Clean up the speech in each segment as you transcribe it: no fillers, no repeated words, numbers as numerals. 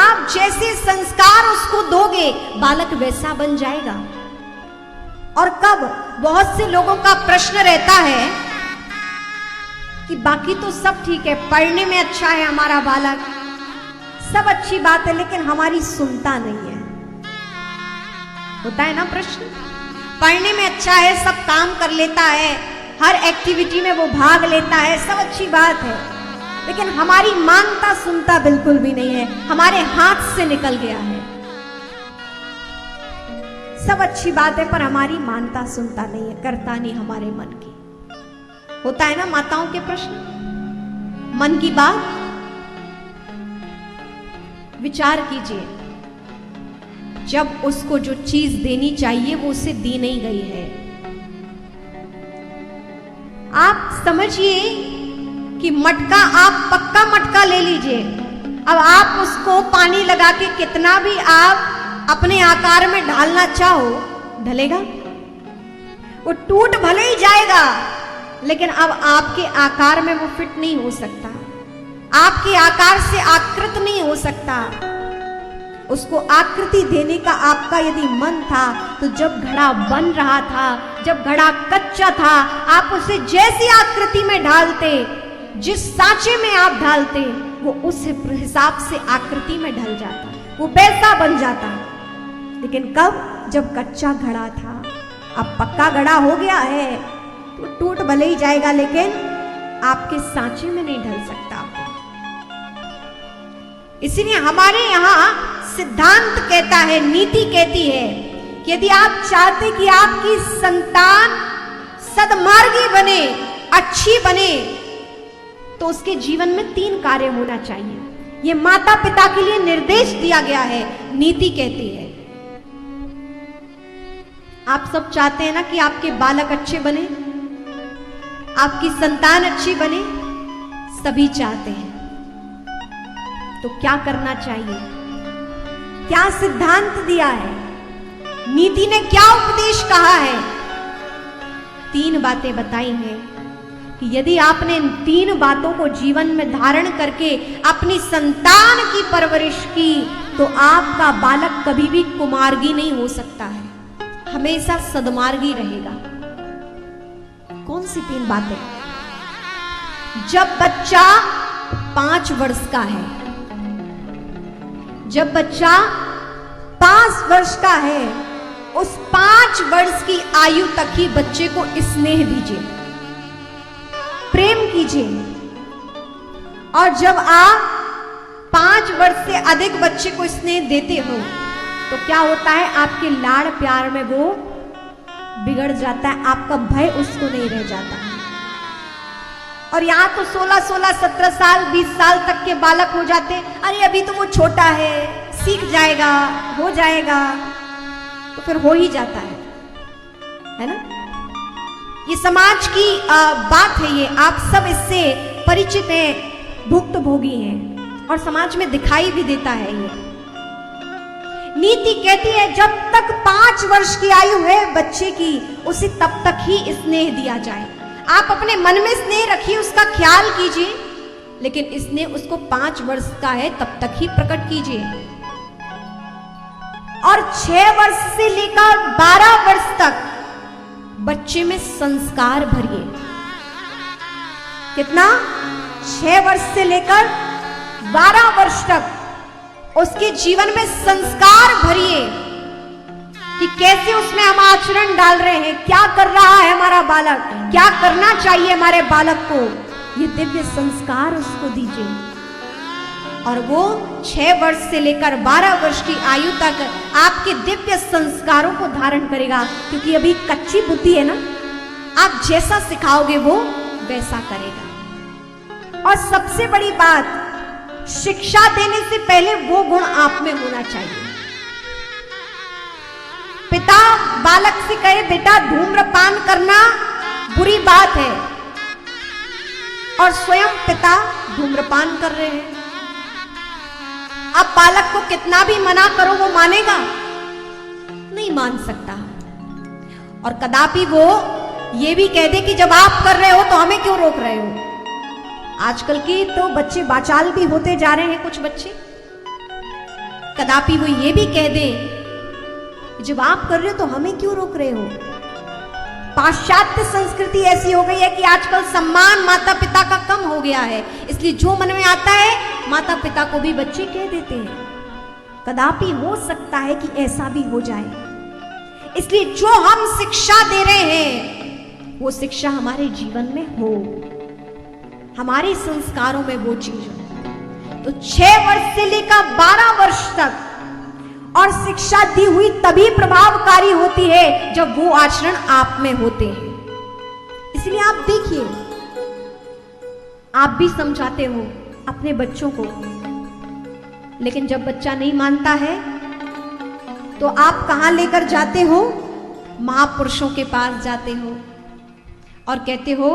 आप जैसे संस्कार उसको दोगे बालक वैसा बन जाएगा। और कब, बहुत से लोगों का प्रश्न रहता है कि बाकी तो सब ठीक है, पढ़ने में अच्छा है हमारा बालक, सब अच्छी बात है, लेकिन हमारी सुनता नहीं है। होता है ना प्रश्न, पढ़ने में अच्छा है, सब काम कर लेता है, हर एक्टिविटी में वो भाग लेता है, सब अच्छी बात है, लेकिन हमारी मानता सुनता बिल्कुल भी नहीं है, हमारे हाथ से निकल गया है। सब अच्छी बात है पर हमारी मानता सुनता नहीं है, करता नहीं हमारे मन की। होता है ना माताओं के प्रश्न, मन की बात। विचार कीजिए, जब उसको जो चीज देनी चाहिए वो उसे दी नहीं गई है। आप समझिए कि मटका, आप पक्का मटका ले लीजिए, अब आप उसको पानी लगा के कितना भी आप अपने आकार में ढालना चाहो, ढलेगा? वो टूट भले ही जाएगा, लेकिन अब आपके आकार में वो फिट नहीं हो सकता, आपके आकार से आकृत नहीं हो सकता। उसको आकृति देने का आपका यदि मन था, तो जब घड़ा बन रहा था, जब घड़ा कच्चा था, आप उसे जैसी आकृति में ढालते, जिस सांचे में आप ढालते, वो उस हिसाब से आकृति में ढल जाता, वो वैसा बन जाता। लेकिन कब? जब कच्चा घड़ा था। अब पक्का घड़ा हो गया है तो टूट भले ही जाएगा, लेकिन आपके सांचे में नहीं ढल सकता। इसीलिए हमारे यहाँ सिद्धांत कहता है, नीति कहती है कि यदि आप चाहते कि आपकी संतान सद्मार्गी बने, अच्छी बने, तो उसके जीवन में 3 कार्य होना चाहिए। यह माता पिता के लिए निर्देश दिया गया है, नीति कहती है। आप सब चाहते हैं ना कि आपके बालक अच्छे बने, आपकी संतान अच्छी बने, सभी चाहते हैं। तो क्या करना चाहिए? क्या सिद्धांत दिया है? नीति ने क्या उपदेश कहा है? 3 बातें बताई हैं कि यदि आपने इन 3 बातों को जीवन में धारण करके अपनी संतान की परवरिश की, तो आपका बालक कभी भी कुमार्गी नहीं हो सकता है, हमेशा सद्मार्गी रहेगा। कौन सी 3 बातें? जब बच्चा 5 वर्ष का है, जब बच्चा 5 वर्ष का है, उस 5 वर्ष की आयु तक ही बच्चे को स्नेह दीजिए, प्रेम कीजिए। और जब आप 5 वर्ष से अधिक बच्चे को स्नेह देते हो, तो क्या होता है? आपके लाड़ प्यार में वो बिगड़ जाता है, आपका भय उसको नहीं रह जाता है। और यहां तो 16, 17 साल, 20 साल तक के बालक हो जाते हैं, अरे अभी तो वो छोटा है, सीख जाएगा, हो जाएगा, तो फिर हो ही जाता है ना? ये समाज की बात है, ये आप सब इससे परिचित हैं, भुक्तभोगी हैं, और समाज में दिखाई भी देता है ये। नीति कहती है जब तक 5 वर्ष की आयु है बच्चे की, उसे तब तक ही स्नेह दिया जाए। आप अपने मन में स्नेह रखिए, उसका ख्याल कीजिए, लेकिन स्नेह उसको 5 वर्ष का है तब तक ही प्रकट कीजिए। और 6 वर्ष से लेकर 12 वर्ष तक बच्चे में संस्कार भरिए। कितना? 6 वर्ष से लेकर 12 वर्ष तक उसके जीवन में संस्कार भरिए कि कैसे उसमें हम आचरण डाल रहे हैं, क्या कर रहा है हमारा बालक, क्या करना चाहिए हमारे बालक को, ये दिव्य संस्कार उसको दीजिए। और वो 6 वर्ष से लेकर 12 वर्ष की आयु तक आपके दिव्य संस्कारों को धारण करेगा, क्योंकि अभी कच्ची बुद्धि है ना, आप जैसा सिखाओगे वो वैसा करेगा। और सबसे बड़ी बात, शिक्षा देने से पहले वो गुण आप में होना चाहिए। पिता बालक से कहे बेटा धूम्रपान करना बुरी बात है, और स्वयं पिता धूम्रपान कर रहे हैं, अब बालक को कितना भी मना करो वो मानेगा? नहीं मान सकता। और कदापि वो ये भी कह दे कि जब आप कर रहे हो तो हमें क्यों रोक रहे हो। आजकल के तो बच्चे बाचाल भी होते जा रहे हैं, कुछ बच्चे कदापि वो ये भी कह दे, जब आप कर रहे हो तो हमें क्यों रोक रहे हो। पाश्चात्य संस्कृति ऐसी हो गई है कि आजकल सम्मान माता पिता का कम हो गया है, इसलिए जो मन में आता है माता पिता को भी बच्चे कह देते हैं। कदापि हो सकता है कि ऐसा भी हो जाए, इसलिए जो हम शिक्षा दे रहे हैं वो शिक्षा हमारे जीवन में हो, हमारे संस्कारों में वो चीज हो। तो 6 वर्ष से लेकर 12 वर्ष तक और शिक्षा दी हुई तभी प्रभावकारी होती है जब वो आचरण आप में होते हैं। इसलिए आप देखिए, आप भी समझाते हो अपने बच्चों को, लेकिन जब बच्चा नहीं मानता है तो आप कहां लेकर जाते हो? महापुरुषों के पास जाते हो और कहते हो,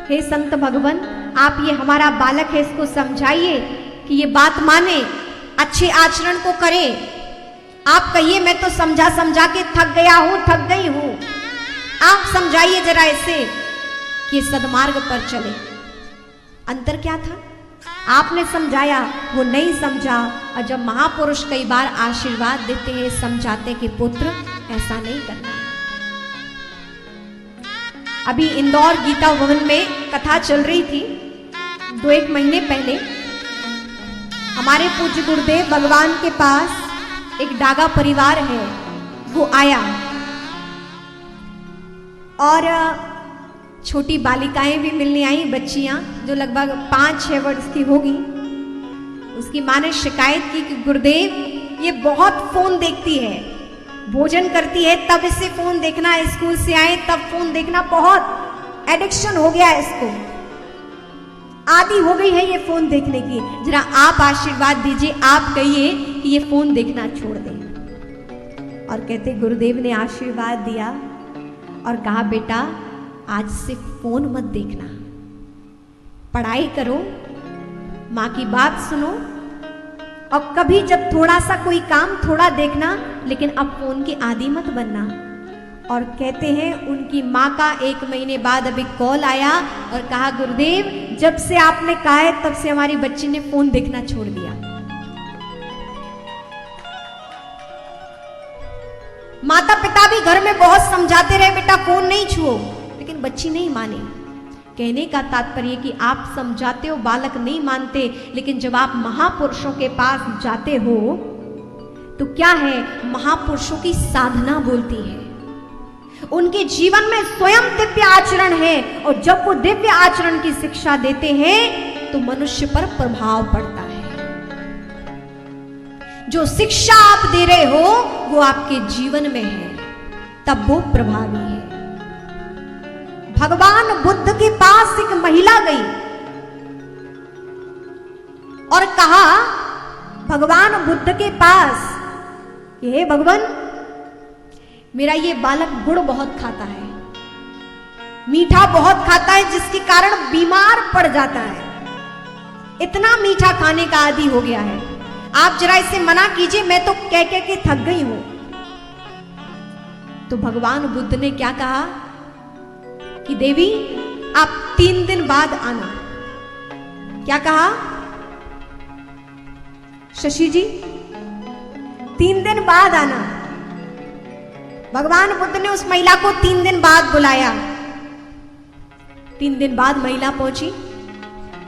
हे संत भगवान, आप ये हमारा बालक है, इसको समझाइए कि ये बात माने, अच्छे आचरण को करे। आप कहिए मैं तो समझा समझा के थक गया हूं, थक गई हूं, आप समझाइए जरा ऐसे कि सदमार्ग पर चले। अंतर क्या था? आपने समझाया, वो नहीं समझा। और जब महापुरुष कई बार आशीर्वाद देते हैं, समझाते कि पुत्र ऐसा नहीं करना। अभी इंदौर गीता भवन में कथा चल रही थी 2-1 महीने पहले। हमारे पूज्य गुरुदेव भगवान के पास एक डागा परिवार है, वो आया और छोटी बालिकाएं भी मिलने आई, बच्चियां जो लगभग 5-6 वर्ष की होगी। उसकी मां ने शिकायत की कि गुरुदेव ये बहुत फोन देखती है, भोजन करती है तब इसे फोन देखना, स्कूल से आए तब फोन देखना, बहुत एडिक्शन हो गया है इसको, आदि हो गई है ये फोन देखने की। जरा आप आशीर्वाद दीजिए, आप कहिए कि ये फोन देखना छोड़ दे। और कहते गुरुदेव ने आशीर्वाद दिया और कहा, बेटा आज से फोन मत देखना, पढ़ाई करो, मां की बात सुनो, और कभी जब थोड़ा सा कोई काम थोड़ा देखना, लेकिन अब फोन के आदी मत बनना। और कहते हैं उनकी मां का 1 महीने बाद अभी कॉल आया और कहा, गुरुदेव जब से आपने कहा है तब से हमारी बच्ची ने फोन देखना छोड़ दिया। माता पिता भी घर में बहुत समझाते रहे, बेटा फोन नहीं छुओ, लेकिन बच्ची नहीं माने। कहने का तात्पर्य कि आप समझाते हो, बालक नहीं मानते, लेकिन जब आप महापुरुषों के पास जाते हो तो क्या है, महापुरुषों की साधना बोलती है, उनके जीवन में स्वयं दिव्य आचरण है, और जब वो दिव्य आचरण की शिक्षा देते हैं तो मनुष्य पर प्रभाव पड़ता है। जो शिक्षा आप दे रहे हो वो आपके जीवन में है, तब वो प्रभावी है। भगवान बुद्ध के पास एक महिला गई और कहा भगवान बुद्ध के पास, हे भगवान मेरा ये बालक गुड़ बहुत खाता है, मीठा बहुत खाता है, जिसके कारण बीमार पड़ जाता है, इतना मीठा खाने का आदी हो गया है, आप जरा इसे मना कीजिए, मैं तो कह कह के थक गई हूं। तो भगवान बुद्ध ने क्या कहा कि देवी आप 3 दिन बाद आना। क्या कहा शशि जी? 3 दिन बाद आना। भगवान बुद्ध ने उस महिला को 3 दिन बाद बुलाया। 3 दिन बाद महिला पहुंची,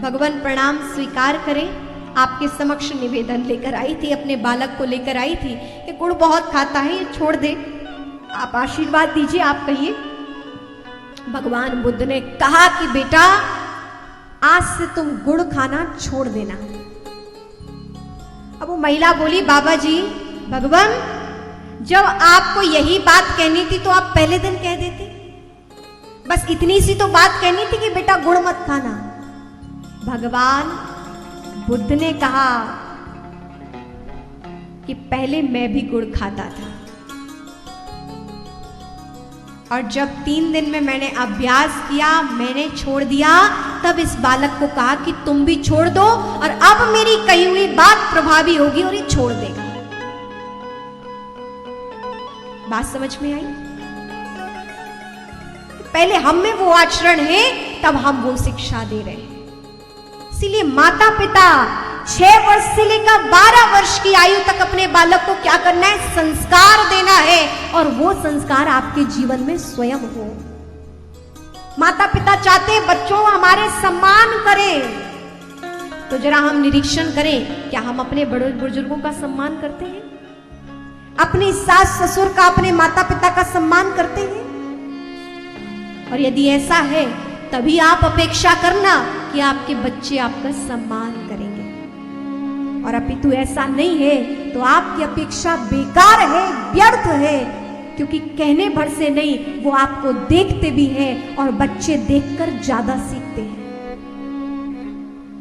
भगवान प्रणाम स्वीकार करें, आपके समक्ष निवेदन लेकर आई थी, अपने बालक को लेकर आई थी कि गुड़ बहुत खाता है, ये छोड़ दे, आप आशीर्वाद दीजिए, आप कहिए। भगवान बुद्ध ने कहा कि बेटा आज से तुम गुड़ खाना छोड़ देना। अब वो महिला बोली, बाबा जी भगवान जब आपको यही बात कहनी थी तो आप पहले दिन कह देते, बस इतनी सी तो बात कहनी थी कि बेटा गुड़ मत खाना। भगवान बुद्ध ने कहा कि पहले मैं भी गुड़ खाता था, और जब 3 दिन में मैंने अभ्यास किया, मैंने छोड़ दिया, तब इस बालक को कहा कि तुम भी छोड़ दो, और अब मेरी कही हुई बात प्रभावी होगी और ये छोड़ देगा। बात समझ में आई? पहले हम में वो आचरण है, तब हम वो शिक्षा दे रहे हैं। इसीलिए माता पिता 6 वर्ष से लेकर 12 वर्ष की आयु तक अपने बालक को क्या करना है? संस्कार देना है, और वो संस्कार आपके जीवन में स्वयं हो। माता पिता चाहते हैं बच्चों हमारे सम्मान करें, तो जरा हम निरीक्षण करें, क्या हम अपने बड़े बुजुर्गों का सम्मान करते हैं? अपनी सास ससुर का, अपने माता पिता का सम्मान करते हैं? और यदि ऐसा है तभी आप अपेक्षा करना कि आपके बच्चे आपका सम्मान करेंगे, और अपितु ऐसा नहीं है तो आपकी अपेक्षा बेकार है, व्यर्थ है, क्योंकि कहने भर से नहीं, वो आपको देखते भी हैं, और बच्चे देखकर ज्यादा सीखते हैं।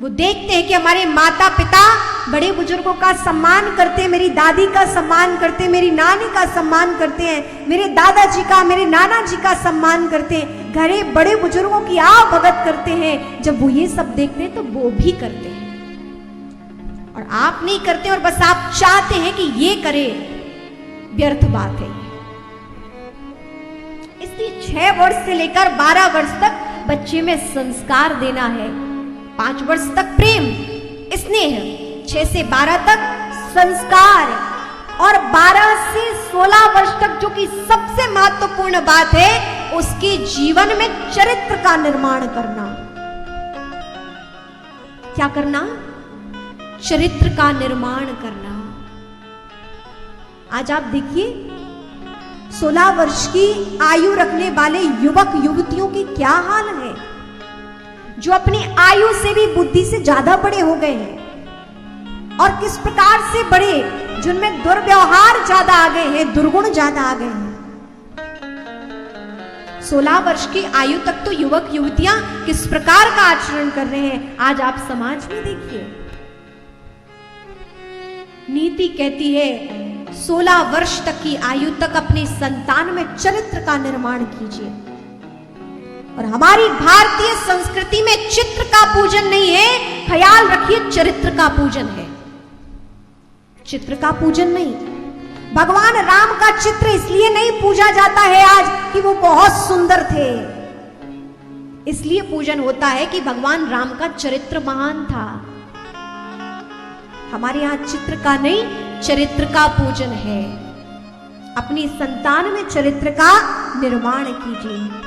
वो देखते हैं कि हमारे माता पिता बड़े बुजुर्गों का सम्मान करते हैं, मेरी दादी का सम्मान करते हैं, मेरी नानी का सम्मान करते हैं, मेरे दादाजी का, मेरे नाना जी का सम्मान करते हैं, घरे बड़े बुजुर्गों की आप भगत करते हैं। जब वो ये सब देखते हैं तो वो भी करते हैं, और आप नहीं करते, और बस आप चाहते हैं कि ये करे, व्यर्थ बात है। इसलिए 6 वर्ष से लेकर 12 वर्ष तक बच्चे में संस्कार देना है। 5 वर्ष तक प्रेम स्नेह, 6 से 12 तक संस्कार, और 12 से 16 वर्ष तक जो कि सबसे महत्वपूर्ण बात है, उसके जीवन में चरित्र का निर्माण करना। क्या करना? चरित्र का निर्माण करना। आज आप देखिए 16 वर्ष की आयु रखने वाले युवक युवतियों की क्या हाल है, जो अपनी आयु से भी बुद्धि से ज्यादा बड़े हो गए हैं, और किस प्रकार से बड़े, जिनमें दुर्व्यवहार ज्यादा आ गए हैं, दुर्गुण ज्यादा आ गए हैं। 16 वर्ष की आयु तक तो युवक युवतियां किस प्रकार का आचरण कर रहे हैं, आज आप समाज में देखिए। नीति कहती है 16 वर्ष तक की आयु तक अपने संतान में चरित्र का निर्माण कीजिए। और हमारी भारतीय संस्कृति में चित्र का पूजन नहीं है, ख्याल रखिए, चरित्र का पूजन है, चित्र का पूजन नहीं। भगवान राम का चित्र इसलिए नहीं पूजा जाता है आज कि वो बहुत सुंदर थे, इसलिए पूजन होता है कि भगवान राम का चरित्र महान था। हमारे यहां चित्र का नहीं, चरित्र का पूजन है। अपनी संतान में चरित्र का निर्माण कीजिए।